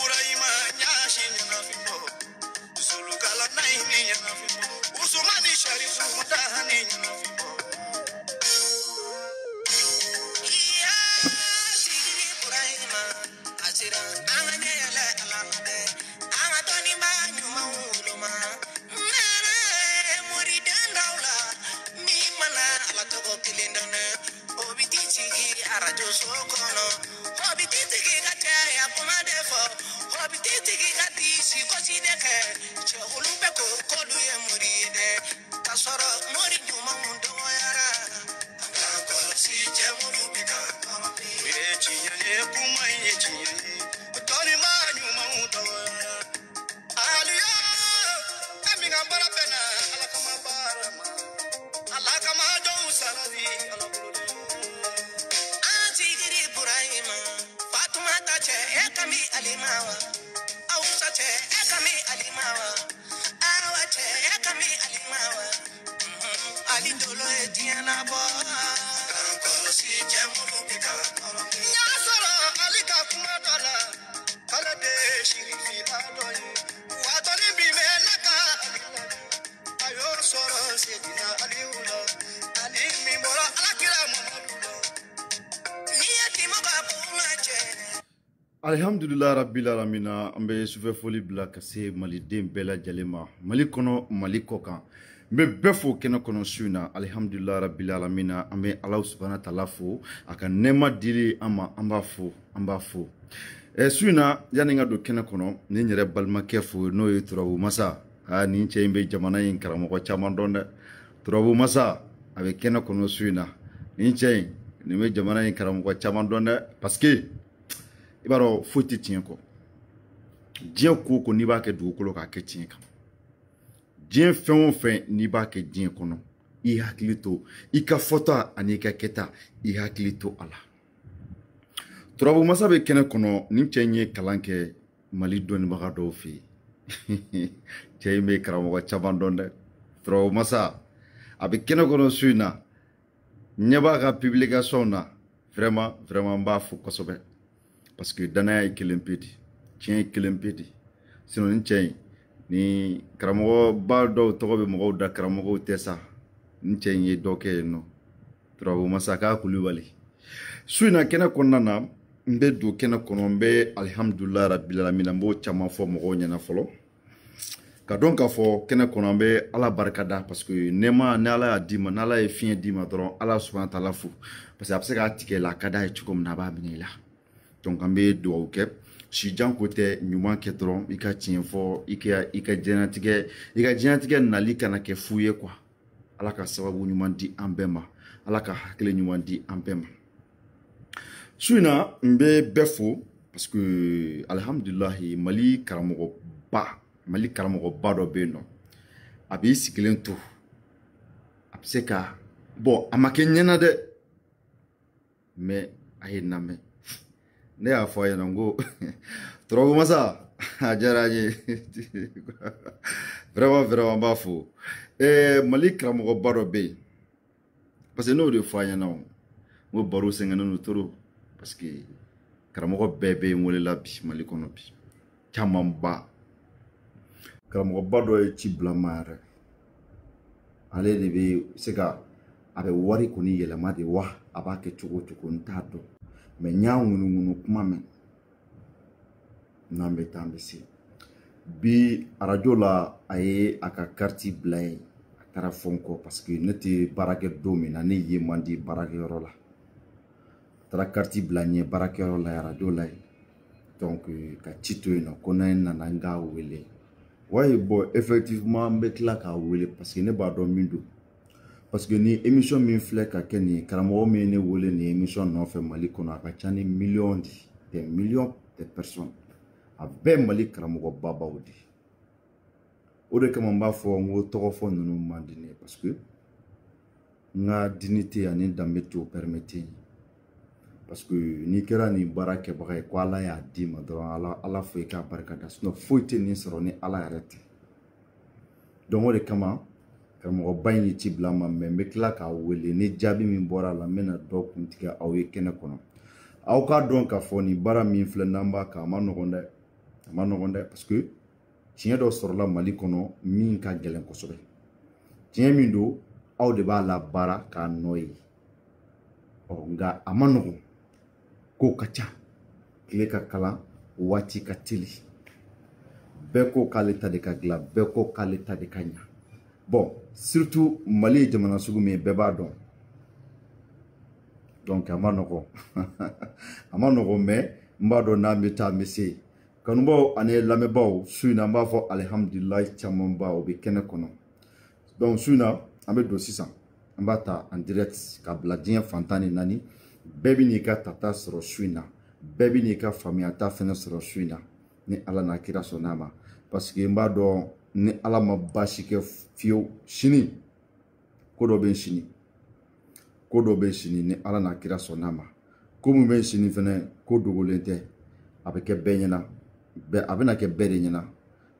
Burayma nyashi nyafimo Zulukala naini nyafimo Usumani sharifu mudahani nyafimo Iya tigiri Burayma Asira angane ala alamde Angatoni ma nyuma uluma Nana muridan daula Mi mana ala togo kilindone Obiti chigi arajo sokono Obiti chigi gate ya kumadefo Obiti chigi gati si kosi deke Chehulu beko kolu ye muride Kasoro mori nyuma mundo yara Angakolo si chemulu bika Uye chinyane kumaye chinyane Toni ma nyuma mundo yara Aliya Kaminga mbara pena Alakama barama Alakama dou salavi Alakulu Antigiri Burayma Fatuma tache ekami alimawa Ausa che ekami alimawa Awa che ekami alimawa Ali dolo etiana bo Kankolo si jemulu bika Nyasara alika kumatala Kala de shirifi adoyi Watoni bime naka alila Ayo soro sedina aliula Ali mimbora alakira mamalulo Alhamdulillah rabbil alamina ambe sufe foli bila ka se maliden bɛɛ lajɛlen ma Mali kɔnɔ Mali kɔ kan n bɛ bɛɛ fo kɛnɛ kɔnɔ su in na alhamdulillah rabbil alamina an bɛ Alahu subhanahu wa ta'ala fo a ka nɛɛma dili an ma an b'a fo su in na yani n ka don kɛnɛ kɔnɔ ni n yɛrɛ balimakɛ fo n'o ye turabu masa nin cɛ in bɛ jamana in karamɔgɔ caman dɔn dɛ turabu masa a bɛ kɛnɛ kɔnɔ su in na nin cɛ in nin bɛ jamana in karamɔgɔ caman dɔn dɛ parce que i b'a dɔn foyi tɛ tiɲɛ kɔ diɲɛ ko o ko n'i b'a kɛ dugukolo k'a kɛ tiɲɛ kan diɲɛ fɛn o fɛn n'i b'a kɛ diɲɛ kɔnɔ i hakili to i ka fɔta ani i ka kɛta i hakili to a la turabu masa bɛ kɛnɛ kɔnɔ nin cɛ in ye kalan kɛ Mali dɔnnibaga dɔw fɛ yen cɛ in bɛ karamɔgɔ caman dɔn dɛ turabu masa a bɛ kɛnɛ kɔnɔ su in na ɲɛ b'a ka publication na vraiment n b'a fo kosɛbɛ parce que danaya ye kelen pe di tiɲɛ ye kelen pe di sinon ni cɛ in ni karamɔgɔba dɔw tɔgɔ bɛ mɔgɔw da karamɔgɔw tɛ sa ni cɛ in ye dɔ kɛ yen nɔ turabu masa k'a kulubali su in na kɛnɛ kɔnɔna na n bɛ don kɛnɛ kɔnɔ n bɛ alhamdulillah rabbil alamin n b'o caman fɔ mɔgɔw ɲɛna fɔlɔ ka dɔn k'a fɔ kɛnɛ kɔnɔ an bɛ ala barika da parce que nɛɛma ni ala y'a d'i ma n'ala ye fiɲɛ d'i ma dɔrɔn ala subhanahu wa ta'ala fo parce que a bɛ se k'a tigɛ la a ka d'a ye cogo min na a b'a minɛ i la donc an bɛ dugawu kɛ sijan ko tɛ ɲuman kɛ dɔrɔn i ka tiɲɛ fɔ i ka diɲɛlatigɛ nali kana kɛ fu ye quoi ala ka sababu ɲuman di an bɛɛ ma ala ka hakili ɲuman di an bɛɛ ma su in na n bɛ bɛɛ fo parce que alhamdulilahi Mali karamɔgɔba dɔ bɛ yen nɔ a b'i sigilen to a bɛ se ka bon a ma kɛ ɲɛna dɛ mais a ye n lamɛn ne y'a fɔ a ɲɛna n ko turabu masa a diyara an ye vraiment n b'a fo Mali karamɔgɔba dɔ bɛ yen parce que n'o de fɔ a ɲɛna o n ko baro sɛgɛnnen don trop parce que karamɔgɔ bɛɛ bɛ yen welela bi Mali kɔnɔ bi camanba karamɔgɔba dɔ ye ci bila n ma yɛrɛ ale de bɛ se ka a bɛ wari kɔni yɛlɛma de wa a b'a kɛ cogo o cogo n t'a dɔn mais n y'a ŋunuŋunu kuma mɛn n'an bɛ taa an bɛ se bi arajo la a ye a ka carte bila yen a taara fɔ n kɔ parce que ne tɛ baara kɛ don min na ne ye man di baarakɛyɔrɔ la a taara carte bila n ye baarakɛyɔrɔ la arajo la yen donc ka ci to yen nɔ ko n'an nana n k'a wele ouais bon effectivement n bɛ tila k'a wele parce que ne b'a dɔn min don parce que ni émission min filɛ ka kɛ nin ye karamɔgɔ min ye ne wele nin émission nɔfɛ Mali kɔnɔ a ka ca ni millions des millions de personnes a bɛɛ Mali karamɔgɔbabaw de o de kama n b'a fɔ n ko tɔgɔ fɔ ninnu man di ne parce que n ka dignité ani danbe t'o permettre parce que n'i kɛra nin baara kɛbaga ye ko ala y'a d'i ma dɔrɔn ala fo i k'a barika da sinon foyi tɛ nin sɔrɔ ni ala yɛrɛ tɛ donc o de kama karamɔgɔba in ye ci bila n ma mais n bɛ tila k'a wele ni jaabi min bɔra a la n bɛna dɔ kuntigɛ aw ye kɛnɛ kɔnɔ aw k'a dɔn k'a fɔ nin baara min filɛ n'an b'a kɛ a ma nɔgɔn dɛ ma nɔgɔn dɛ parce que tiɲɛ dɔ sɔrɔla Mali kɔnɔ min ka gɛlɛn kosɛbɛ tiɲɛ min don aw de b'a la baara k'a nɔ ye nka a ma nɔgɔn ko ka ca tile ka kalan waati ka teli bɛɛ ko k'ale ta de ka dilan bɛɛ ko k'ale ta de ka ɲa bon surtout Mali ye jamana sugu min ye bɛɛ b'a dɔn donc a ma nɔgɔn a ma nɔgɔn mais n b'a dɔn n'an bɛ taa an bɛ se kanubaw ani lamɛnbaw su in na an b'a fɔ alihamudulilayi camanba o bɛ kɛnɛ kɔnɔ donc su in na an bɛ don sisan an b'a ta en direct ka bila diɲɛ fantan ni naani bɛɛ bɛ n'i ka tata sɔrɔ su in na bɛɛ bɛ n'i ka faamuyata fɛnɛ sɔrɔ su in na ni ala n'a kira sɔnn'a ma parce que n b'a dɔn ni ala ma baasi kɛ fiyewu sini ko dɔ bɛ sini ko dɔ bɛ sini ni ala n'a kira sɔnn'a ma ko min bɛ sini fɛnɛ ko dogolen tɛ a bɛ kɛ bɛɛ ɲɛna a bɛna kɛ bɛɛ de ɲɛna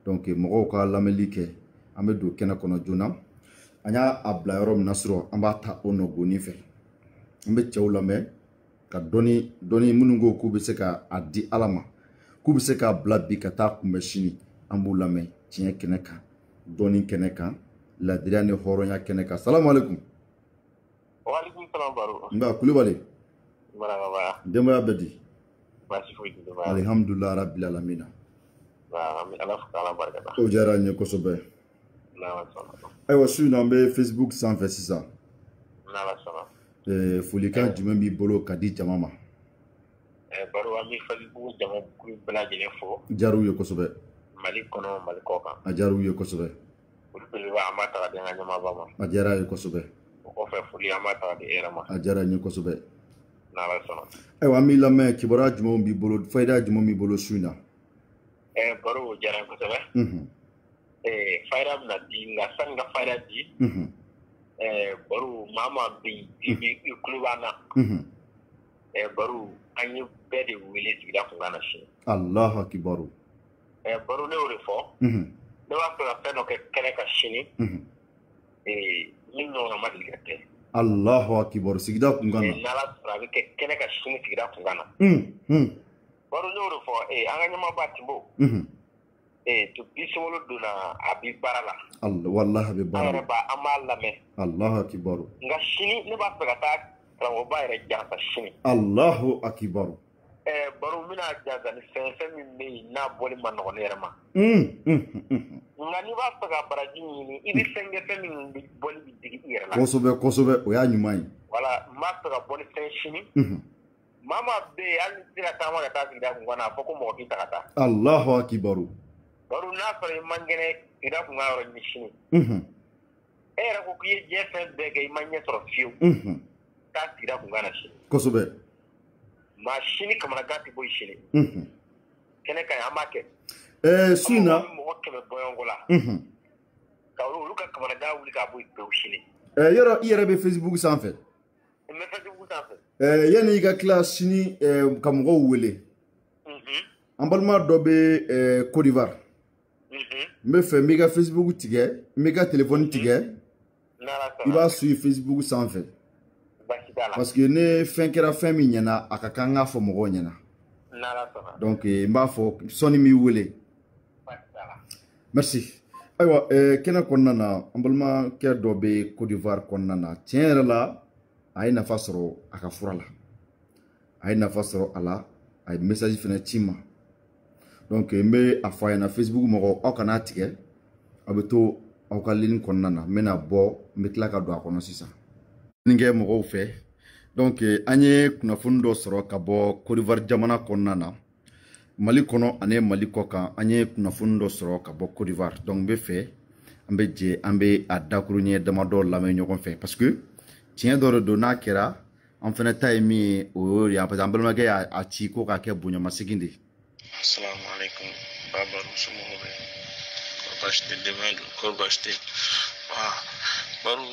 donc mɔgɔw ka lamɛnli kɛ an bɛ don kɛnɛ kɔnɔ joona an y'a bila yɔrɔ min na sɔrɔ an b'a ta o nɔgɔnin fɛ an bɛ cɛw lamɛn ka dɔni minnu ko k'u bɛ se ka a di ala ma k'u bɛ se k'a bila bi ka taa kunbɛn sini an b'u lamɛn tiɲɛ kɛnɛ kan dɔni kɛnɛ kan ladiriya ni hɔrɔnya kɛnɛ kan salamu aleykum. Waalaikum salam baro. Nba Kulibali. Marahaba. Denbaya bɛ di. Baasi foyi tɛ denbaya. Alhamdulilayi rabbil alamina. An bɛ ala fo k'ala barikada. O diyara n ye kosɛbɛ. N'ala sɔnna. Ayiwa su in na an bɛ Facebook sanfɛ sisan. N'ala sɔnna. Folikan jumɛn b'i bolo ka di jama ma. Baro an bɛ Facebook jama bɛɛ lajɛlen fo. Diyar'u ye kosɛbɛ. Mali kɔnɔ Mali kɔ kan. A diyar'u ye kosɛbɛ. Olu belebeleba an b'a ta ka di an ka ɲɛmaaba ma. A diyara ye kosɛbɛ. O kɔfɛ foli an b'a ta ka di e yɛrɛ ma. A diyara n ye kosɛbɛ. N'ala sɔnna. Ayiwa an b'i lamɛn kibaruya jumɛn b'i bolo fayida jumɛn b'i bolo su in na. Baro o diyara n kosɛbɛ. Fayida bɛna di nka sani ka fayida di. Baro maa maa bɛ yen i kulo b'an na. Baro an ye bɛɛ de wele sigida kunkan na sini. Alahu akibaru. Baro ne y'o de fɔ. Ne b'a fɛ ka fɛn dɔ kɛ kɛnɛ kan sini. Min ɲɔgɔnna ma deli ka kɛ. Alahu akibaru sigida kunkan na. N'ala sɔnna a bɛ kɛ kɛnɛ kan sini sigida kunkan na. Baro ne y'o de fɔ an ka ɲɛmaaba Timbo. Depuis Sunkalo donna a bi baara la. Walahi a bɛ baara la. An b'a lamɛn. Alahu akibaru. Nka sini ne b'a fɛ ka taa karamɔgɔba yɛrɛ jansa sini. Alahu akibaru. Baro n bɛna jansa ni fɛn min bɛ yen n'a bɔli ma nɔgɔn ne yɛrɛ ma. Nka n'i b'a fɛ ka baraji ɲini i bɛ fɛn kɛ fɛn min bɛ bɔli bɛ digi i yɛrɛ la. Kosɛbɛ kosɛbɛ o y'a ɲuman ye. Wala n b'a fɛ ka bɔli fɛn sini. Maa maa bɛ yen hali ni sera taama ka taa sigida kunkan na a fɔ ko mɔgɔ k'i ta ka taa. Alahu akibaru. Baro n'a sɔrɔ i man kɛnɛ sigida kunkan yɔrɔ ɲini sini. E yɛrɛ ko k'i ye diɲɛ fɛn bɛɛ kɛ i ma ɲɛ sɔrɔ fiyewu. Taa sigida kunkan na sini. Kosɛbɛ. Maa sini kamanagan tɛ bɔ i sini. Kɛnɛ ka ɲi an b'a kɛ. Su in na. Mɔgɔ 100 bɔɲɔgɔnko la. Ka olu ka kamanagan wuli k'a bɔ yen pewu sini. Yɔrɔ i yɛrɛ bɛ Facebook sanfɛ. N bɛ Facebook sanfɛ. Yanni i ka tila sini ka mɔgɔw wele. An balima dɔ bɛ Côte d'Ivoire. N bɛ fɛ n b'i ka Facebook tigɛ n b'i ka téléphone tigɛ i b'a suit Facebook sanfɛ. Parce que ne fɛn kɛra fɛn min ɲɛna a ka kan n k'a fɔ mɔgɔw ɲɛna. Donc n b'a fɔ sɔnni n b'i wele. Merci. Ayiwa kɛnɛ kɔnɔna na an balimakɛ dɔ bɛ Côte d'Ivoire kɔnɔna na tiɲɛ yɛrɛ la a ye nafa sɔrɔ a ka fura la a ye nafa sɔrɔ a la a ye message fɛnɛ ci n ma donc n bɛ a fɔ a ɲɛna Facebook mɔgɔw aw kana tigɛ aw bɛ to aw ka ligne kɔnɔna na n bɛna bɔ n bɛ tila ka don a kɔnɔ sisan. Nin kɛ mɔgɔw fɛ donc an ye kunnafoni dɔ sɔrɔ ka bɔ Côte d'Ivoire jamana kɔnɔna na Mali kɔnɔ ani Mali kɔ kan an ye kunnafoni dɔ sɔrɔ ka bɔ Côte d'Ivoire donc n bɛ fɛ an bɛ jɛ an bɛ a dakuru ɲɛ damadɔ lamɛn ɲɔgɔn fɛ parce que tiɲɛ dɔ de don n'a kɛra an fɛnɛ ta ye min ye o y'o de ye parce que an balimakɛ y'a ci ko k'a kɛ bonyamasegin de ye. Assalamu alaikum Babaru somɔgɔw bɛ kɔri baasi tɛ denbaya don kɔri baasi tɛ Baru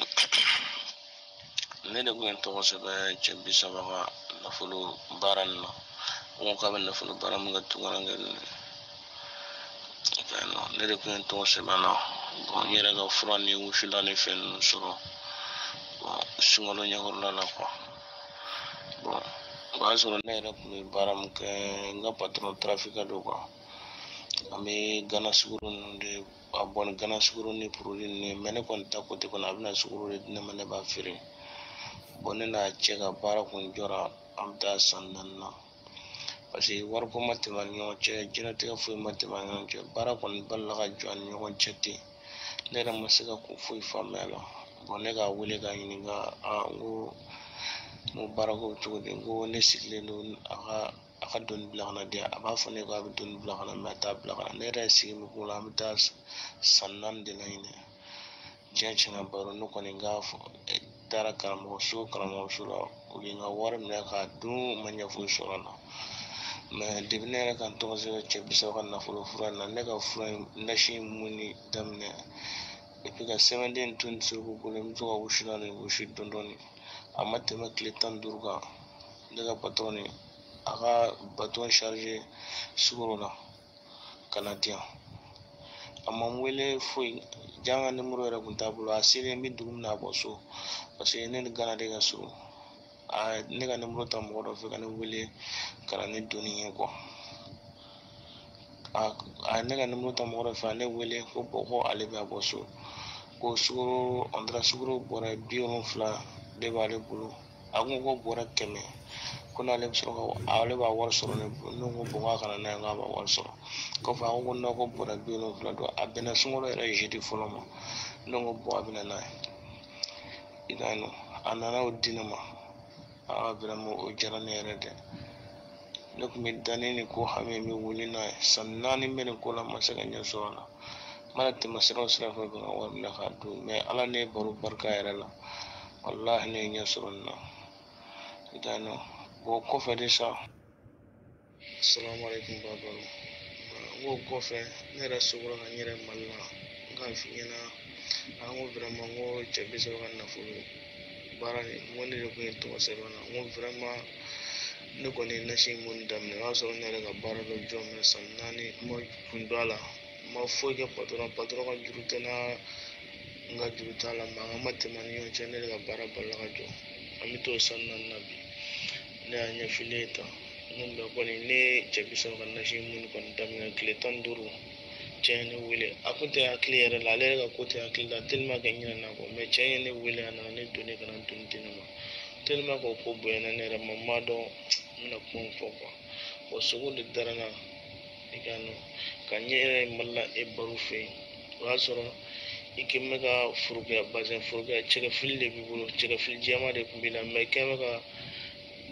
ne de kun ye n tɔgɔ sɛbɛn cɛ 30 ka nafolo baara nin na n ko k'a bɛ nafolo baara min kɛ tunkarakɛ nin ne de kun ye n tɔgɔ sɛbɛn na bon n yɛrɛ ka fura ni wusula ni fɛn ninnu sɔrɔ bon sunkalo ɲɛkɔrɔla la quoi bon o y'a sɔrɔ ne yɛrɛ kun bɛ baara min kɛ n ka patron trafic don quoi ame gana suguru de abon gana suguru ni produit ni mene kon ta kote kon abna suguru de ne mane ba fere bonne na chega bara kun jora amta sandanna parce que war ko matman nyo che jina te fu matman nyo che bara kon balla ga jon nyo cheti ne ra masaka ku fu famela bonne ga wule ga ni ga ngo mo bara ko chudi ngo ne sikle no aka don blagana dia aba fone ko ab don blagana mata blagana ne ra si mu ko la mata sannan de laine jenchina baro no ko nga fo dara karamo so la ko nga war ne ka du manya fu sorana mais dibne kan to se che bisa kan na furo furo na ne ka furo na shi muni damne e piga 17 tun sur ko le mzo wa ushina ne ushi dondoni amate ma kletan durga daga patroni aga baton chargé sugurona canadien amma wele foi janga numero era kuntabulu asire mi dugum na boso parce que ne gana de gasu a ne ga numero ta mo do fe kana wele kana ne doni ko a ne ga numero ta mo do fa ne wele ko boko ale ba boso ko suguro andra suguro bora bion fla de bale bulu agun ko bora keme kuna le soro ale ba war soro ne no ko boga kana na nga ba war soro ko fa ko no ko bora bion fla do abena sungoro era jeti foloma no ko bo abena na idano anana udinama a vraiment o jara ne rede donc mi danini ko hame mi wulina sannani men ko la masaka nya sona malati masiro sira fa ba war na khadu mais ala ne baru barka yarala wallahi ne nya surunna idano go ko fe de sa assalamu alaikum baba go ko fe ne rasul ga nyere malla ga fiyana amo vraiment go chebe so ga na fu barani woni ko to serona mo vraiment ne ko ne nashi mun dam ne waso ne daga barado jom sannani mo kundala mo foje patron ka jurutana nga jurutala ma amate man yo chene daga baraballa ga jo amito sannan nabi ne anya fileta mun da ko ne chebiso kan nashi mun kon dam ne kletan duru chene wile akute akliere la le ga kote akila telma ganya na ko me chene wile na ne doni kana tuntina ma telma ko ko buena ne ra mamado na ko foko o sugu de darana ikano kanye malla e barufe wasoro ikime ga furuga bazen furuga chega fille bi bulu chega fil jama de kumbina me keme ga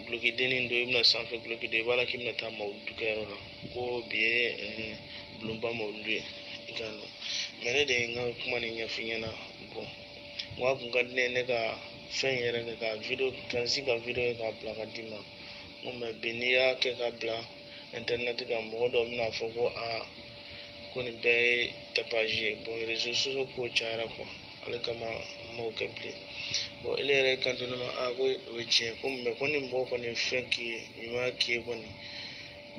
bloki deni ndo ibna sanfe bloki de wala kimna ta mawdu kero ko biye blumba mawdu ikano mene de nga kuma ni nya finyana ko wa bunga ne ga fen yere ga video transi ga video ga blaga dima mo me benia ke ga bla internet ga modo na foko a koni be tapage bon réseaux sociaux ko chara ko ale kama mo keble bo ile re kan to no a go weche ko me koni mbo ko ni fenki ma ki ko ni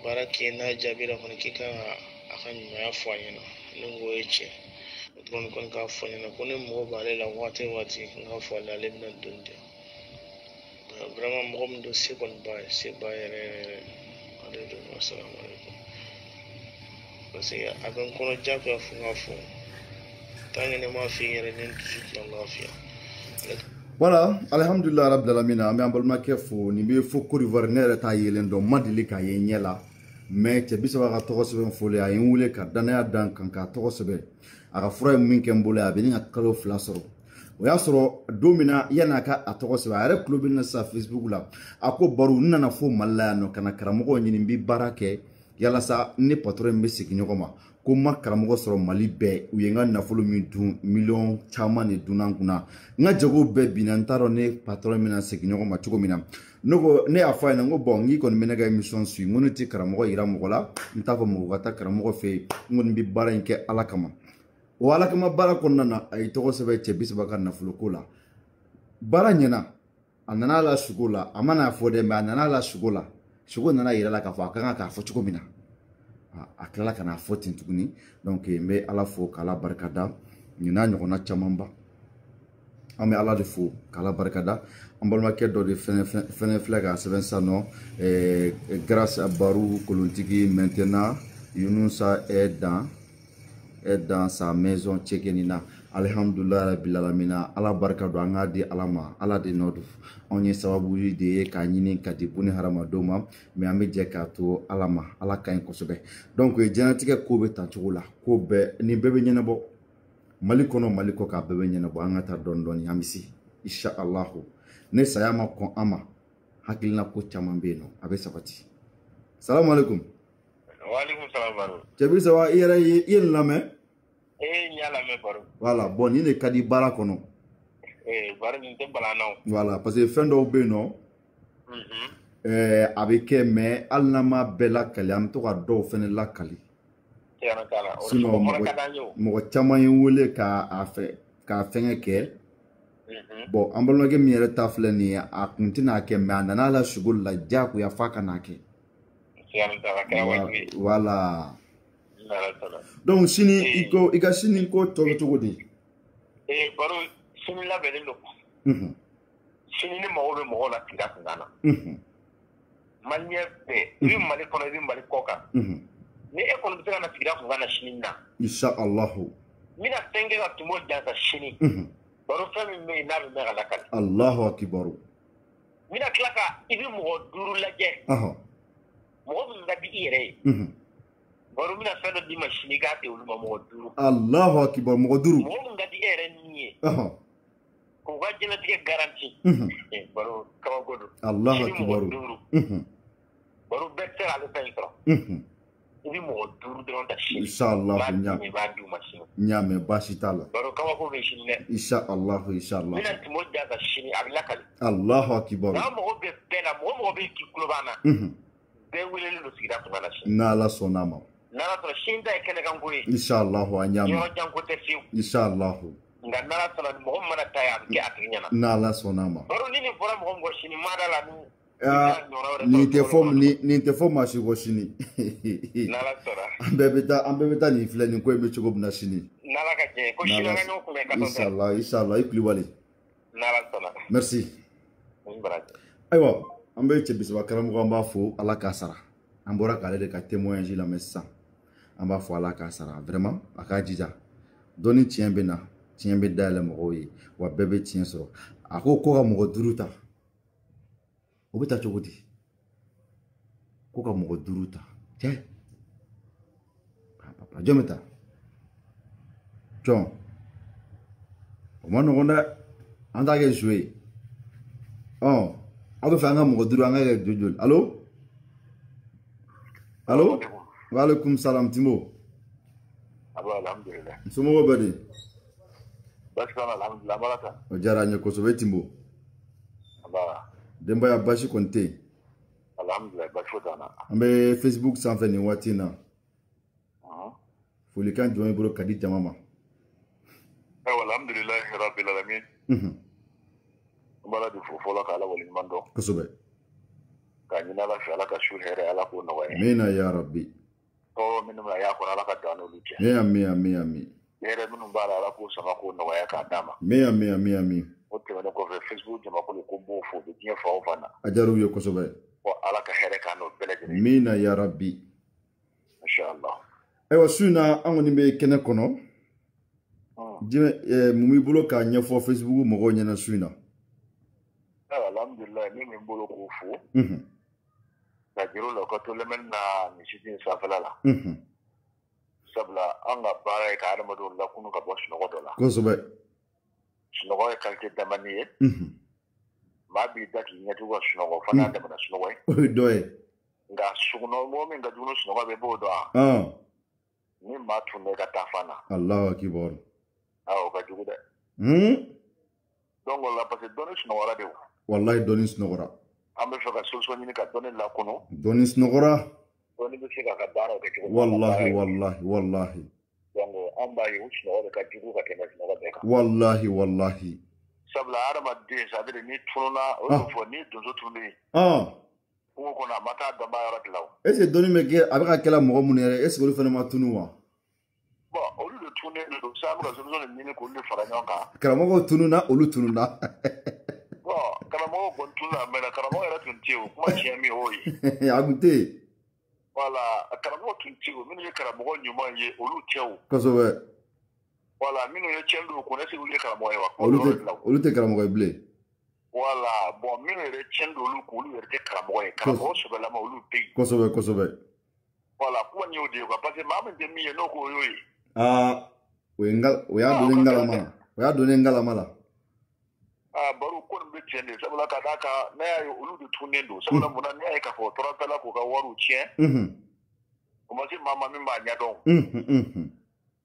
barake na jabira ko ni kika akan ma afanya no ngo weche don kon ka afanya no koni mo bare la wate nga fala le na dunde vraiment mo mo do se kon ba se ba re assalamu alaikum parce que akan kono jaka funga fu tangene ma fi yere nen tuti Allah fiya voilà alhamdulillah rabbil alamin am ambalma kefo ni be fo Côte d'Ivoire ne ta yelen do madili ka yenyela mais te bisaba ka togo sebe fole ay wule ka danaya dan kan ka togo sebe aga fura min ken bole abini ka kalo flasoro o ya soro domina yana ka atogo sebe are club na sa Facebook la ako baru nana fo malla no kana karamo nyini bi barake yala sa ne patron be sigi nyogoma ko ma karamo soro mali be u yenga nafolo min dun million chama ne dunankuna nga jago be binantaro ne patron mina sigi nyogoma tugo mina nogo ne afa na ngo bongi kon menega emission su ngonoti karamo ira mogola ntafo mogata karamo fe ngon bi baranke alakama wala kama bara konnana ay togo sebe chebis baka nafolo kola bara nyena anana la shugola amana fode me anana la shugola shugo nana ira la ka fa kanga ka fo chugo mina akala kana fo tintuguni donc me ala fo kala barkada nyina nyona chamamba ame ala de fo kala barkada ambalma keddo de fene flaga 7 sano grâce à Barou Kolontigi maintenant Yunusa est dans sa maison Tchekenina. Alhamdulillah rabbil alamina. Ala barka do anga di alama. Ala de nodu. Onye sababu de ka nyini ka di buni harama doma. Me ame je ka to alama. Ala ka en kosobe. Donc jenatique ko be tan chugula. Ko be ni bebe nyene bo. Malikono maliko ka bebe nyene bo anga ta don don yamisi. Insha Allah. Ne sayama kon ama. Hakilina ko chaman be no. Abe sabati. Salam alaikum. Wa alaikum salam baro. Chebi sawa iyere yen lame. Nyala me baro. Voilà, bon ni ne kadi bara kono. Baro ni te bala naw. Voilà, parce que fin do be no. Avec mais alnama bela kali am to ka do fene la kali. Tiana kala. Sinon mo chama yule ka afe ka fenge ke. Bon, ambalo ke miere tafle ni a kuntina ke me anana la shugul la jaku ya faka nake. Voilà. Donc sini iko sini ko to di. Baro sini la bele lo. Sini ni mo la tira ngana. Manye be, ni mali kono ni mali koka. Ni e kono bitaka na tira ngana sini na. Insha Allah. Mina tenge na tumo janza sini. Baro fami me na be la kala. Allahu akbar. Mina klaka ibi mo duru laje. Mo bi ngadi ire. Baro mina fendo di machine ga te uluma mo duru. Allahu akbar mo duru. Mo ngadi ere ni. Ko wajina tike garanti. Baro kawa godo. Allahu akbar. Baro better ala saytro. Ibi mo duru don da shi. Inshallah nyame ba du machine. Nyame bashitala. Baro kawa ko be shinne. Inshallah. Mina timo jaza shini ablakal. Allahu akbar. Na mo be bela mo be ki kulobana. Be wele lo sigira ko bana shi. Na la sonama. Nara to shinda e kene kan guri. Inshallah anyama. Yo janko te fiu. Inshallah. Nga nara to na mo mana taya ke atinyana. Na la sonama. Baro nini fora mo ngo shini madala ni ni te fo mashi go shini. Nara tora. Ambebeta ni fle ni ko ebe chugo bna shini. Nara ka je ko shini nga nyoku me ka to. Inshallah ikli wali. Nara tora. Merci. Mbaraka. Aywa, ambe chebiswa karamu ko amba fo ala kasara. Ambora kale de ka témoignage la messa. Amba fo ala kasara vraiment aka jija. Doni tiembe na, tiembe dale mo yi, wa bebe tien so. Ako ko ga mo duruta. Obita chogodi. Ko ga mo duruta. Tiens. Papa, jometa. John. O mano gonda anda ke jouer. Oh, ako fa nga mo duru nga ke jojol. Allô? Allô? Wa alaikum salam Timo. Alhamdulillah. Sumo badi. Bashkana alhamdulillah baraka. O jara nya ko so Timo. Allah. Demba ya bashi konte. Alhamdulillah bashkana. Ambe Facebook sans faire ni watina. Foli kan join bro kadi jamama. Alhamdulillah rabbil alamin. Mbala du fola kala wali mando. Kosobe. Kanyina la shala ka shur here ala ko nawaye. Mina ya rabbi. To min ma ya ko ala ka dano luche. Mi. Here min mbala ala ko sama ko nawaye ka dama. Mi. O te wala ko Facebook jama ko bo fo de tie fa ofana. Ajaru yo kosobe. O ala ka here ka no beleje. Mina ya rabbi. Inshallah. Ewa suna angoni be kene kono. Jime mumi bulo ka nyefo Facebook mo go nyana suna. Alhamdulillah ni min bolo ko fu. Na jiro lo ko to lemen na mi sitin safala. Sabla anga bara ka adama do la kunu ka bosh no godola. Kosobe. Sino go kalke damani e. Ma bi daki nyatu go sino go fana da bana sino go. Doye. Nga suno mo min ga juno sino go be bodo a. Ni ma tu ne ga tafana. Allahu akbar. Aw ga jugo de. Dongo la parce que donne sino wala de. Wallahi donis nogora. Ambe foka solution ni ka donne la kono. Donis nogora. Doni bi ka ka daro ke ko. Wallahi. Dongo amba yi uchi no ka jugo ka kenas no ka beka. Wallahi. Sabla arama de sabire ni tununa o fo ni dozo tunni. Ko ko na mata da ba yara law. Est-ce que doni me ke abeka kala mo mun ere est-ce que le fena ma tunuwa? Bon, au lieu de tourner le sabre solution ni ko le fara nyonka. Kala mo ko tununa olu tununa. Karamɔgɔ kɔni tun la mɛ karamɔgɔ yɛrɛ tun tɛ yen o kuma tiɲɛ min y'o ye. A kun tɛ yen. Voilà, karamɔgɔ tun ti o minnu ye karamɔgɔ ɲuman ye olu tɛ o. Kosɛbɛ. Voilà, minnu ye tiɲɛ don ko ne se olu ye karamɔgɔ ye wa. Olu tɛ karamɔgɔ ye bilen. Voilà, bon minnu yɛrɛ tiɲɛ don olu ko olu yɛrɛ tɛ karamɔgɔ ye. Karamɔgɔ sɛbɛlama olu tɛ yen. Kosɛbɛ kosɛbɛ. Voilà, kuma nin y'o de ye quoi, parce que maa min tɛ min ye n'o ko o y'o ye. O y'a donnen ngalama la. O y'a donnen ngalama la. Baro ko nin bɛ tiɲɛ de sabula ka d'a kan ne y'a ye olu de tunnen don sabula mun na ne y'a ye k'a fɔ tɔrɔtala k'u ka wariw tiɲɛ. O ma se maa ma min b'a ɲɛdɔn.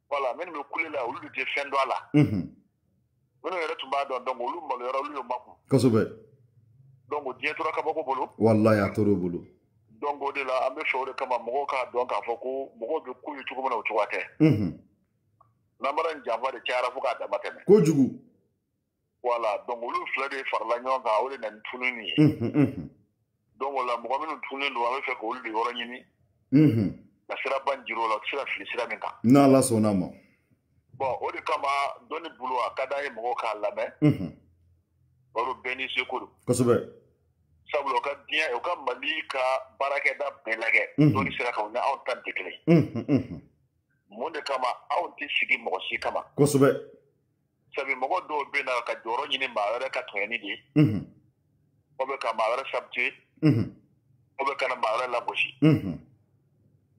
Voilà, minnu bɛ kule la olu de tɛ fɛn dɔn a la. Minnu yɛrɛ tun b'a dɔn donc olu maloyara olu ye makun. Kosɛbɛ. Donc diɲɛ tora kabako bolo. Walahi a tora o bolo. Donc o de la an bɛ fɛ o de kama mɔgɔw k'a dɔn k'a fɔ ko mɔgɔw bɛ ko ye cogo min na o cogoya tɛ. Namara ni janfa de cayara fo k'a dama tɛmɛ. Kojugu. Voilà, donc olu fila de farala ɲɔgɔn kan o de na ni tununi ye. Donc o la mɔgɔ minnu tunnen don an bɛ fɛ k'olu de yɔrɔ ɲini. Ka sira ban jiro la o tɛ se ka fili sira min kan. N'Ala sɔnn'a ma. Bon o de kama dɔnni bolo a ka d'an ye mɔgɔw k'a lamɛn. Baro bɛɛ n'i seko don. Kosɛbɛ. Sabula o ka diɲɛ o ka Mali ka baarakɛda bɛɛ lajɛ. Dɔnni sira kan o ni anw ta tɛ kelen. Mun de kama anw tɛ sigi mɔgɔ si kama. Kosɛbɛ. Sabu mɔgɔ dɔw bɛ na ka jɔyɔrɔ ɲini maa wɛrɛ ka tɔɲɔni de ye. O bɛ ka maa wɛrɛ sabute. O bɛ ka na maa wɛrɛ lagosi.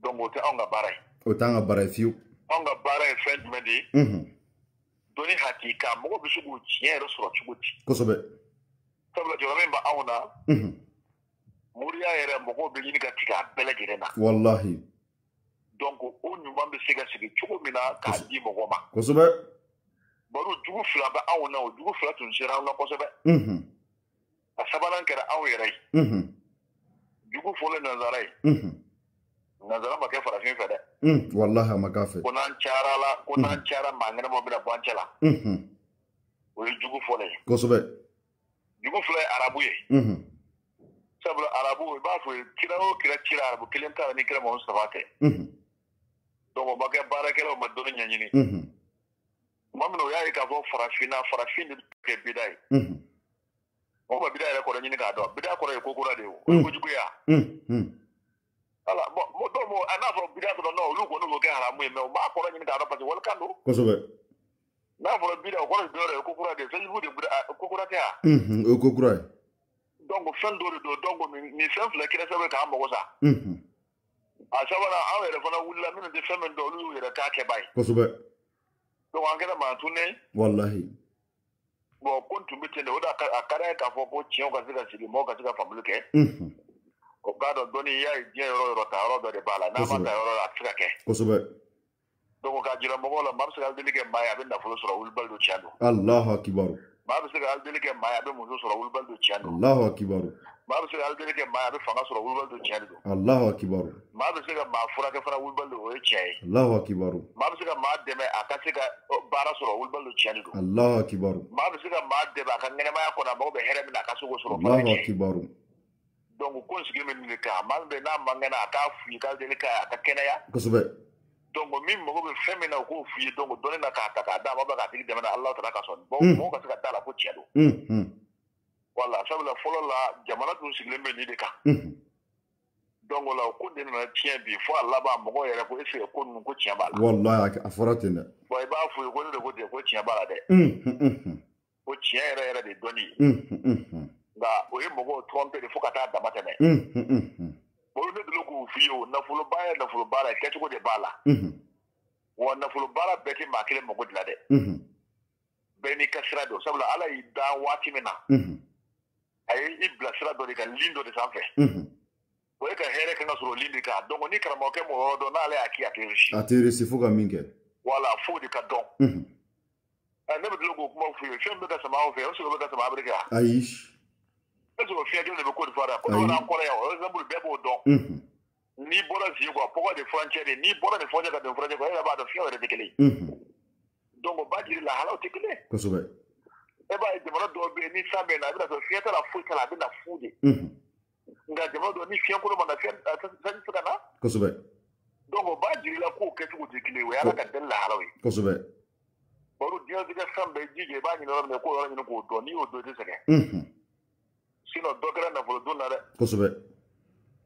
Donc o tɛ anw ka baara ye. O t'an ka baara ye fiyewu. Anw ka baara ye fɛn jumɛn de ye. Dɔnni hakika mɔgɔ bɛ se k'o tiɲɛ yɛrɛ sɔrɔ cogo di. Kosɛbɛ. Sabula jɔyɔrɔ min bɛ anw na. Moriya yɛrɛ mɔgɔw bɛ ɲini ka tigɛ a bɛɛ lajɛlen na. Walahi. Donc o ɲuman bɛ se ka sigi cogo min na k'a di mɔgɔ ma. Kosɛbɛ. Baro jugu fila bɛ anw na o jugu fila tun sera anw na kosɛbɛ. A sabanan kɛra anw yɛrɛ ye. Jugu fɔlɔ nanzara ye. Nanzara ma kɛ farafin fɛ dɛ. Walahi a ma k'a fɛ. Ko n'an cayara la ko n'an cayara maa ŋɛnɛmaw bɛna bɔ an cɛ la. O ye jugu fɔlɔ ye. Kosɛbɛ. Jugu fila ye arabu ye. Sabula arabu i b'a fɔ kira o kira cira arabu kelen ta ni kira ma o saba tɛ. Donc o ma kɛ baarakɛlaw ma dɔnni ɲɛɲini. Tuma min na o y'a ye k'a fɔ farafin de bɛ kɛ bida ye. O ma bida yɛrɛ kɔrɔ ɲini k'a dɔn bida kɔrɔ ye ko kura de ye o ye kojuguya. Voilà bon donc a n'a fɔra bida dɔrɔn non olu kɔni b'o kɛ haramu ye mais u b'a kɔrɔ ɲini k'a dɔn parce que walikan don. Kosɛbɛ. N'a fɔra bida o kɔrɔ ye dɔwɛrɛ ye ko kura de ye Facebook de ko kura tɛ wa. O ye ko kura ye. Donc fɛn dɔ de don donc nin fɛn fila kɛra sababu ye k'an mago sa. A sabanan anw yɛrɛ fana wulila minnu tɛ fɛn min dɔn olu y'u yɛrɛ k'a kɛba ye. Kosɛbɛ. Donc an kɛra maa tunnen. Walahi. Bon ko tun bɛ ten de o de a ka d'an ye k'a fɔ ko tiɲɛw ka se ka sigi mɔgɔw ka se ka faamuli kɛ. O k'a dɔn dɔnni i y'a ye diɲɛ yɔrɔ yɔrɔ ta yɔrɔ dɔ de b'a la n'a ma ta yɔrɔ la a tɛ se ka kɛ. Kosɛbɛ. Donc k'a jira mɔgɔw la maa bɛ se ka aldeli kɛ maa ye a bɛ nafolo sɔrɔ wulibali don tiɲɛ don. Alahu akibaru. Maa bɛ se ka aldeli kɛ maa ye a bɛ muso sɔrɔ wulibali don tiɲɛ don. Alahu akibaru. Maa bɛ se ka aldeli kɛ maa ye a bɛ fanga sɔrɔ wulibali don tiɲɛ don. Alahu akibaru. Maa bɛ se ka maa furakɛ fana wulibali don o ye tiɲɛ ye. Alahu akibaru. Maa bɛ se ka maa dɛmɛ a ka se ka baara sɔrɔ wulibali don tiɲɛ don. Alahu akibaru. Maa bɛ se ka maa dɛmɛ a ka ɲɛnɛmaya kɔnɔ a mago bɛ hɛrɛ min na a ka se k'o sɔrɔ. Alahu akibaru. Donc ko sigi min de kan maa min bɛ n'a man kɛnɛ a k'a f'i ye k'a deli ka a ka kɛnɛya. Kosɛbɛ. Donc min mago bɛ fɛn min na o k'o f'i ye donc dɔnni na k'a ta k'a d'a ma k'a tigi dɛmɛ na Alahu tala ka sɔn bon mɔgɔw ka se ka d'a la ko tiɲɛ don. Voilà sabula fɔlɔ la jamana tun sigilen bɛ nin de kan. Donc o la o ko de nana tiɲɛ bi fo a laban mɔgɔw yɛrɛ ko est-ce que ko ninnu ko tiɲɛ b'a la. Walahi a fɔra ten dɛ. Bon i b'a f'u ye ko ne de ko ten ko tiɲɛ b'a la dɛ. Ko tiɲɛ yɛrɛ yɛrɛ de ye dɔnni ye. Nka o ye mɔgɔw tromper de fo ka taa dama tɛmɛ. Olu ne deli k'u f'i ye o nafolo baara ye nafolo baara ye kɛcogo de b'a la. Wa nafolo baara bɛɛ tɛ maa kelen mago dilan dɛ. Bɛɛ n'i ka sira don sabula Ala y'i dan waati min na. A ye i bila sira dɔ de kan ligne dɔ de sanfɛ. O ye ka hɛrɛ kan ka sɔrɔ ligne de kan donc ni karamɔgɔkɛ m'o yɔrɔ dɔn n'ale y'a k'i a tɛ réussir. A tɛ réussir fo ka min kɛ. Voilà f'o de ka dɔn. Ne bɛ deli k'o kuma f'u ye fɛn bɛ ka sama aw fɛ est-ce que o bɛ ka sama Ameriki wa? Ayi. Est-ce que o fiɲɛ kelen de bɛ Côte d'Ivoire yan? Côte d'Ivoire n'an kɔrɔ yan o exemple bɛɛ b'o dɔn. N'i bɔra Zi quoi pɔgɔ de frontière de n'i bɔra nin frontière ka don frontière kɔnɔ e yɛrɛ b'a dɔn fiɲɛ yɛrɛ tɛ kelen ye. Donc o b'a jira lahalaw tɛ kelen ye. Kosɛbɛ. E b'a ye jamana dɔw bɛ yen ni san bɛ na a bɛna sɔrɔ fiɲɛ t'a la foyi t'a la a bɛ na fu de. Nka jamana dɔw ni fiɲɛ kolon ma na fiɲɛ sanji tɛ se ka na. Kosɛbɛ. Donc o b'a jira i la k'o kɛcogo tɛ kelen ye o y'Ala ka dali lahalaw ye. Kosɛbɛ. Baro diɲɛlatigɛ fɛn bɛɛ jija i b'a ɲini yɔrɔ min na k'o yɔrɔ ɲini k'o dɔn n'i y'o dɔn i tɛ sɛgɛn. Sinon dɔ kɛra nafolo don na dɛ. Kosɛbɛ.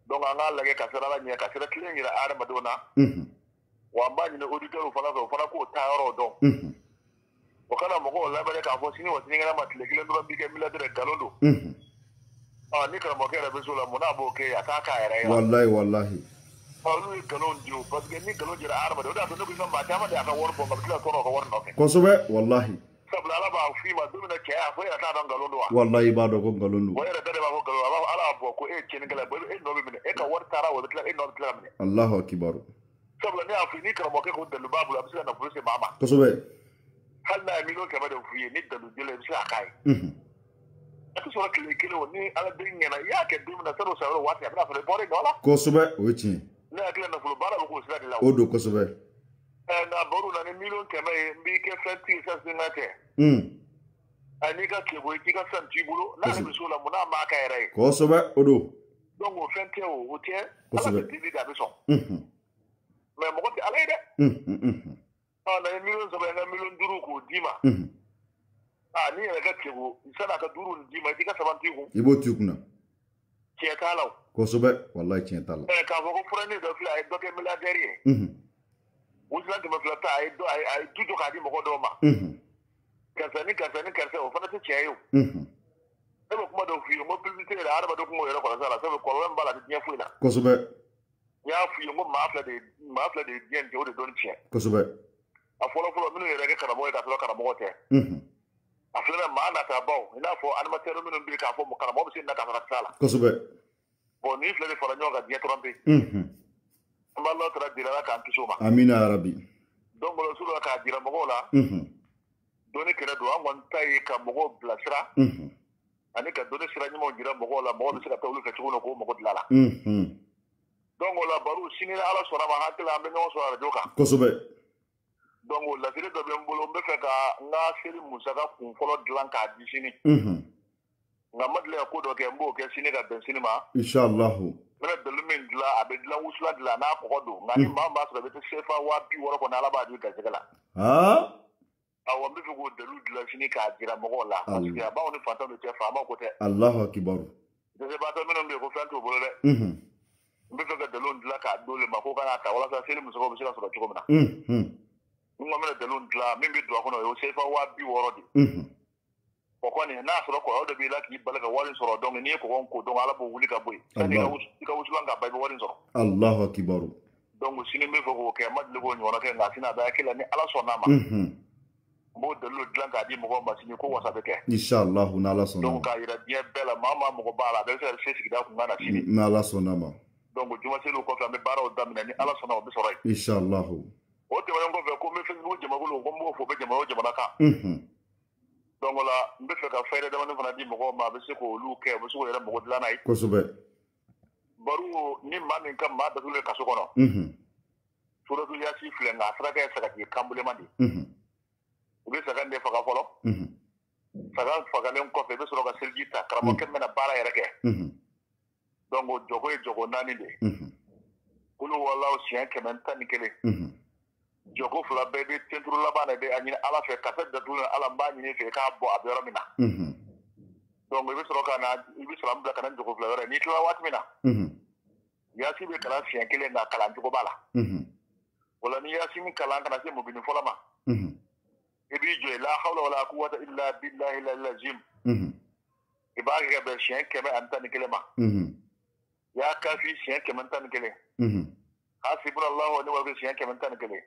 donc an ka lajɛ ka sira la ɲɛ ka sira kelen yira adamadenw na wa an b'a ɲini auditeur fana fɛ o fana k'o taa yɔrɔ dɔn o kana mɔgɔw labɛn k'a fɔ sini wa sinikɛnɛ ma tile kelen dɔrɔn b'i kɛ milliardaire nkalon don ni karamɔgɔkɛ yɛrɛ bɛ so la mun n'a b'o kɛ a t'a k'a yɛrɛ ye wallahi olu ye nkalon di o parce que ni nkalon dira adamaden o de y'a to ne ko i ka maa caman de y'a ka wari bɔ ka tila tɔɔrɔ ka wari nɔfɛ kosɛbɛ wallahi sabula ala b'a f'i ma don min na cɛ a fɔ e yɛrɛ t'a dɔn nkalon don wa wallahi b'a dɔn ko nkalon don o yɛrɛ bɛɛ de b'a fɔ nkalon a b'a fɔ ala y'a bɔ ko e ye tiɲɛnikɛla ye e nɔ bɛ minɛ e ka wari taara o bɛ tila e nɔ bɛ tila ka minɛ allahu akibaru sabula ne y'a f'i ni karamɔgɔkɛ ko dalu b'a bolo a bɛ se ka nafolo se maa ma kosɛbɛ hali n'a ye miliyɔn 100 de f'i ye ni dalu dila i bɛ se k'a k'a ye a tɛ sɔrɔ tile kelen o ni ala den ɲɛna i y'a kɛ don min na sani o sayɔrɔ waati a bɛna sɔrɔ i bɔra i nɔ la kosɛbɛ o ye tiɲɛ ne hakili nafolo baara bɛ k'o sira de la o don kosɛbɛ nka baro na ni miliyɔn 100 ye n b'i kɛ fɛn tigi sa singa tɛ n'i ka tile ko i k'i ka fɛn t'i bolo n'ale bɛ so la mun n'a m'a ka yɛrɛ ye kosɛbɛ o don donc o fɛn tɛ o tɛ ala bɛ dili de a bɛ sɔn mais mɔgɔ tɛ ala ye dɛ na ye miliyɔn 3 ye n ka miliyɔn 5 k'o d'i ma n'i yɛrɛ ka tile ko sani a ka 5 nin d'i ma i t'i ka 3 t'i kun i b'o t'i kunna tiɲɛ t'a la o kosɛbɛ wallahi tiɲɛ t'a la k'a fɔ ko furanin dɔ filɛ a ye dɔ kɛ milliardaire ye wusulan 200 ta a ye du jɔ k'a di mɔgɔ dɔw ma karisa ni karisa o fana tɛ tiɲɛ ye o ne bɛ kuma dɔw f'i ye n ko publicité yɛrɛ adamaden kun b'o yɛrɛ kɔlɔsi a la sabu kɔlɔlɔ min b'a la a tɛ diɲɛ foyi la kosɛbɛ n y'a f'i ye n ko maa fila de ye diɲɛ nin cɛ o de dɔnni tiɲɛ kosɛbɛ a fɔlɔ minnu yɛrɛ kɛ karamɔgɔ ye k'a sɔrɔ karamɔgɔ tɛ a filɛ maa nataabaw i n'a fɔ animateur minnu bɛ yen k'a fɔ karamɔgɔ bɛ se nin na k'a sɔrɔ a tɛ s'a la kosɛbɛ bon ni filɛ de fara ɲɔgɔn kan diɲɛ trompe an b'a Alahu Taala deli Ala k'an kisi o ma amina yarabi donc bɔlɔlɔ suru la k'a jira mɔgɔw la dɔnni kɛlɛ don an kɔni ta ye ka mɔgɔw bilasira ani ka dɔnni sira ɲumanw jira mɔgɔw la mɔgɔw bɛ se ka taa olu fɛ cogo min na k'o mago dilan a la donc o la baro sini ni Ala sɔnna ma hakili an bɛ ɲɔgɔn sɔrɔ radio kan kosɛbɛ donc o lasiri dɔ bɛ n bolo n bɛ fɛ ka n ka seli musaka kun fɔlɔ dilan k'a di sini nka ma deli ka ko dɔ kɛ n b'o kɛ sini ka bɛn sini ma inshallahu n bɛna dalu min dilan a bɛ dilan wusulan dilan n'a kɔgɔ don nka ni maa b'a sɔrɔ i bɛ se CFA 60,000 kɔnɔ Ala b'a di garisɛgɛ la awɔ n bɛ fɛ k'o dalu dilan sini k'a jira mɔgɔw la parce que a b'anw ni fantanw de cɛ faamaw ko tɛ allahu akibaru dɛsɛbaatɔ minnu bɛ yen ko fɛn t'u bolo dɛ n bɛ fɛ ka dalu dilan k'a d'olu ma ko kana ta walasa seli musakaw bɛ se ka sɔrɔ cogo min na n ko n bɛna dalu dilan min bɛ don a kɔnɔ o ye CFA 60,000 de o kɔni n'a sɔrɔ kɔlɔlɔ dɔ b'i la k'i bali ka wari sɔrɔ donc n'i ye kɔgɔ ko donc Ala b'o wuli ka bɔ yen sani i ka wusulan ka ban i bɛ wari sɔrɔ allahu akibaru donc sini n bɛ fɛ k'o kɛ n ma deli k'o ɲɔgɔnna kɛ nka sini a bɛ hakili la ni Ala sɔnn'a ma n b'o dalu dilan k'a di mɔgɔw ma sini ko wasa bɛ kɛ inshallahu n'Ala sɔnna donc k'a yira diɲɛ bɛɛ la maa maa mɔgɔ b'a la a bɛ se ka se sigida kunkan na sini n'Ala sɔnna ma donc juma seliw kɔfɛ an bɛ baaraw daminɛ ni Ala sɔnna o bɛ sɔrɔ yen inshallahu o tɛmɛnen kɔfɛ ko n bɛ Facebook jamakulu ko n b'o fɔ bɛ jamana o jamana kan donc o la n bɛ fɛ ka fɛɛrɛ damanin fana di mɔgɔw ma a bɛ se k'olu kɛ u bɛ se k'o yɛrɛ mɔgɔ dilan n'a ye kosɛbɛ baro ni maa min ka maa datugulen kaso kɔnɔ suratu Yasi filɛ nka a sera kɛ sagajigi kanbulema de u bɛ saga de faga fɔlɔ saga fagalen kɔfɛ i bɛ sɔrɔ ka seliji ta karamɔgɔkɛ bɛna baara yɛrɛ kɛ donc o jogo ye jogo 4 de kulu walaw siɲɛ 111 jogo 2 bɛɛ bɛ tenturu laban de bɛ a ɲini Ala fɛ kafe datugulen Ala n b'a ɲini fɛ i k'a bɔ a bɛ yɔrɔ min na donc i bɛ sɔrɔ ka na i bɛ sɔrɔ an bila ka na jogo 2 wɛrɛ n'i tilala waati min na Yasi bɛ kalan siɲɛ 1 nka kalan cogo b'a la o la ni Yasi min kalan kana se mubini fɔlɔ ma i b'i jɔ la hawla wala quwwata illa billahi al-azim i b'a kɛ ka bɛn siɲɛ 111 ma ya kafi siɲɛ 111 hasbunallahu wa ni'mal wakeel siɲɛ 111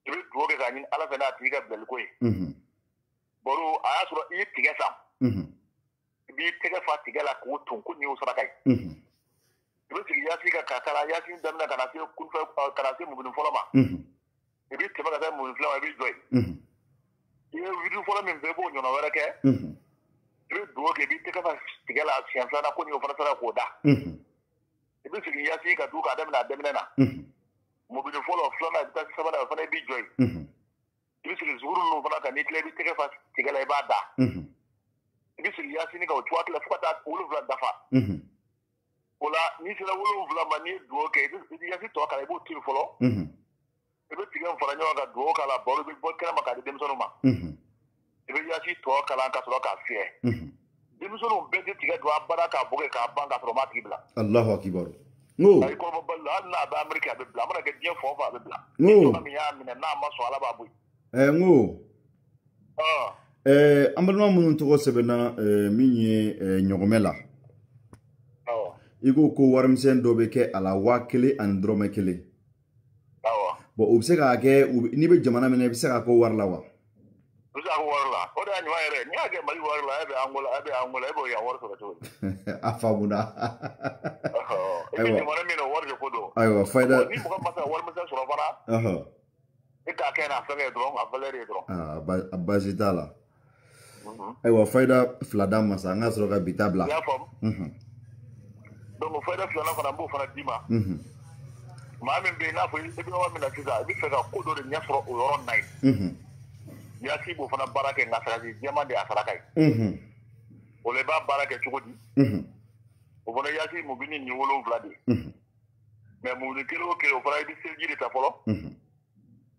i bɛ dugawu kɛ k'a ɲini Ala fɛ n'a tigi ka bilaliko ye baro a y'a sɔrɔ i ye tigɛ san i b'i tɛgɛ fa tigɛ la k'o ton ko nin y'o saraka ye i bɛ sigi Yasi kan ka kalan Yasi daminɛ ka na se kunfɛ ka na se mubini fɔlɔ ma i b'i tɛmɛ ka taa mubini filanan i b'i jɔ yen i ye widu fɔlɔ min bɛɛ b'o ɲɔgɔn wɛrɛ kɛ i bɛ dugawu kɛ i b'i tɛgɛ fa tigɛ la siɲɛ 2nan ko nin y'o fana sera k'o da i bɛ sigi Yasi ka du k'a daminɛ a daminɛ na mubini fɔlɔ 2nan i bɛ taa 3nan o fana i b'i jɔ yen i bɛ sigi zuhuru ninnu fana kan n'i tila i bɛ tɛgɛ fa tigɛ la i b'a da i bɛ sigi Yasi kan o cogoya kelen fo ka taa 7 dafa o la n'i sera 7 ma n'i ye dugawu kɛ i bɛ Yasi tɔ k'a la i b'o turu fɔlɔ i bɛ tigɛ in fara ɲɔgɔn kan dugawu k'a la baro bɛ bɔ kɛnɛ ma k'a di denmisɛnninw ma i bɛ Yasi tɔ kalan ka sɔrɔ k'a fiyɛ denmisɛnninw bɛɛ tɛ tigɛ don a bara k'a bɔ k'a ban k'a sɔrɔ o m'a tigi bila. Allahu akibar. Ngo. Ayi kɔrɔbɔ bali la hali n'a bɛ Amérique a bɛ bila a mana kɛ diɲɛ fan o fan a bɛ bila. Ngo. Min y'a minɛ n'a ma sɔn Ala b'a bɔ Ngo. yen. An balima minnu tɔgɔ sɛbɛnna min ye ɲɔgɔmɛ la. I ko ko warimisɛn dɔ bɛ kɛ a la 1000 ani dɔrɔmɛ 1. Bon o bɛ se k'a kɛ n'i bɛ jamana min na i bɛ se k'a kɛ wari la wa? O bɛ se k'a kɛ wari la. O de y'a ɲuman yɛrɛ. N'i y'a kɛ Mali wari la e bɛ Angola e b'o yan wari sɔrɔ cogo di? A faamuna. I bɛ jamana min na wari de ko don. Ayiwa fayida. Ni mɔgɔ ma se ka warimisɛn sɔrɔ fana. I k'a kɛ n'a fɛngɛ dɔrɔn a valeur ye dɔrɔn. A baasi t'a la. Ayiwa fayida fila d'a ma sa an ka sɔrɔ ka bi ta bila. I y'a faamu. Donc fayida filanan fana n b'o fana d'i ma. Maa min bɛ yen n'a fɔ i bɛ yɔrɔ min na sisan i bɛ fɛ ka ko dɔ de ɲɛ sɔrɔ o yɔrɔ in na yen. Yaasi b'o fana baara kɛ nka sarasi jɛman de y'a saraka ye. O la i b'a baara kɛ cogo di? O fana yaasi mun bɛ ni nin 7 de ye. Mais mun ni kelen o kelen o fana i bɛ seliji de ta fɔlɔ.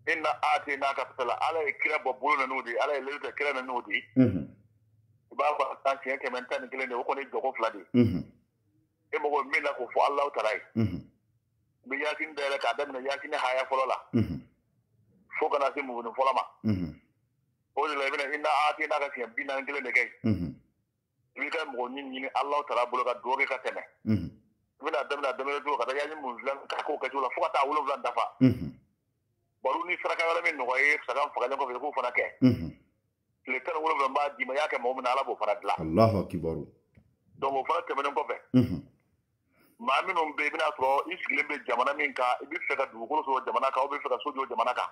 Inna aatinaa ka fitala Ala ye kira bɔ bolo na n'o de ye Ala ye lelu kɛ kira na n'o de ye. I b'a fɔ tan siɲɛ 111 de o kɔni ye jogo 2 de ye. E mago min na k'o fɔ Alahu Taala ye. I bɛ yaasini dayɛlɛ k'a daminɛ yaasini haya fɔlɔ la. Fo kana se muguni fɔlɔ ma. O de la i bɛna inna aatinaa ka siɲɛ 41 de kɛ yen. I b'i ka mɔgɔ ɲini Alahu Taala bolo ka dugawu kɛ ka tɛmɛ. I bɛna daminɛ cogo ka taa yaasini mun filɛ ka k'o kɛcogo la fo ka taa 7 dafa. Baro ni saraka wɛrɛ min nɔgɔya ye saga fagalen kɔfɛ i k'o fana kɛ. Tile 17 n b'a d'i ma i y'a kɛ mɔgɔ min na Ala b'o fana dilan. Allahu akibar. Donc o fana tɛmɛnen kɔfɛ. Maa minnu bɛ yen i bɛna sɔrɔ i sigilen bɛ jamana min kan i bɛ fɛ ka dugukolo sɔrɔ jamana kan o bɛ fɛ ka so jɔ jamana kan.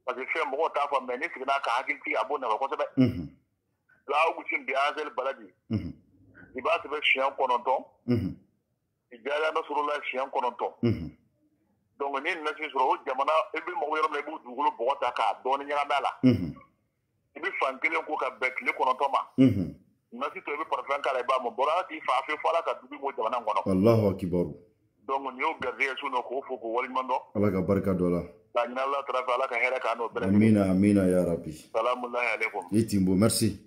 Parce que fɛn mɔgɔw t'a fɔ mais ni siginna ka hakili sigi a b'o nafa kosɛbɛ. Aw gosi bi Azali Baladi. I b'a sɛbɛn siɲɛ 9. I jaara Nasrula siɲɛ 9. Donc ni nasi sɔrɔ o jamana i bɛ mɔgɔ yɔrɔ min na i b'u dugukolo bɔgɔ ta k'a dɔɔni ɲagami a la. I bɛ fan kelen ko ka bɛn tile 9 ma. Nasi to i bɛ parfum k'a la i b'a mɔ bɔra k'i fa fɛ fɔ Ala ka dugu bɔ jamana kɔnɔ. Allahu akibar. Donc nin y'o garisɛgɛ su nɔ k'o fo k'o waleɲuman dɔn. Ala ka barika dɔ la. K'a ɲini Ala Taala fɛ Ala ka hɛrɛ k'an n'o bɛɛ lajɛlen. Amina amina ya rabbi. Salamulahi alaikum. I Timbo merci.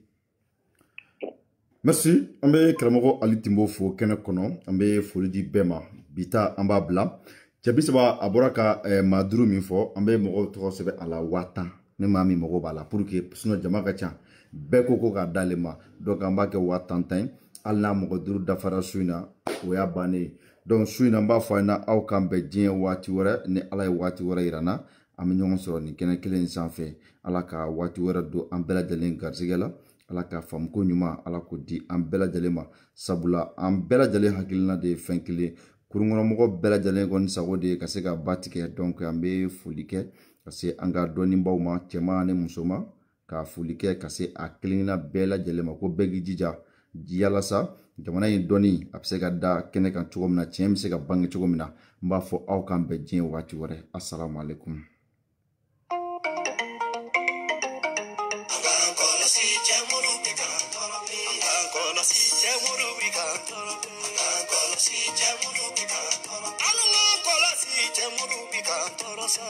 Merci an bɛ karamɔgɔ Ali Timbo fo kɛnɛ kɔnɔ an bɛ foli di bɛɛ ma bi ta an b'a bila. Cɛbi saba a bɔra ka maa 5 min fɔ an bɛ mɔgɔw tɔgɔ sɛbɛn a la 5000 ne maa min mɔgɔ b'a la pour que sinon jama ka ca bɛɛ ko k'a d'ale ma donc an b'a kɛ 5000 hali n'a mɔgɔ 5 dafara su in na o y'a bannen ye donc su in na n b'a fɔ a ɲɛna aw k'an bɛn diɲɛ waati wɛrɛ ni Ala ye waati wɛrɛ yira n na an bɛ ɲɔgɔn sɔrɔ nin kɛnɛ kelen in sanfɛ Ala ka waati wɛrɛ don an bɛɛ lajɛlen garisɛgɛ la Ala ka faamuko ɲuman Ala k'o di an bɛɛ lajɛlen ma sabula an bɛɛ lajɛlen hakilina de ye fɛn kelen kurungɔnɔmɔgɔ bɛɛ lajɛlen kɔni sago de ye ka se ka ba tigɛ donc an bɛ foli kɛ ka se an ka dɔnnibaw ma cɛman ni muso ma ka foli kɛ ka se a kelenna bɛɛ lajɛlen ma ko bɛɛ k'i jija yalasa jamana in dɔnni a bɛ se ka da kɛnɛ kan cogo min na tiɲɛ bɛ se ka bange cogo min na n b'a fɔ aw k'an bɛn diɲɛ waati wɛrɛ assalamu alaikum. Sa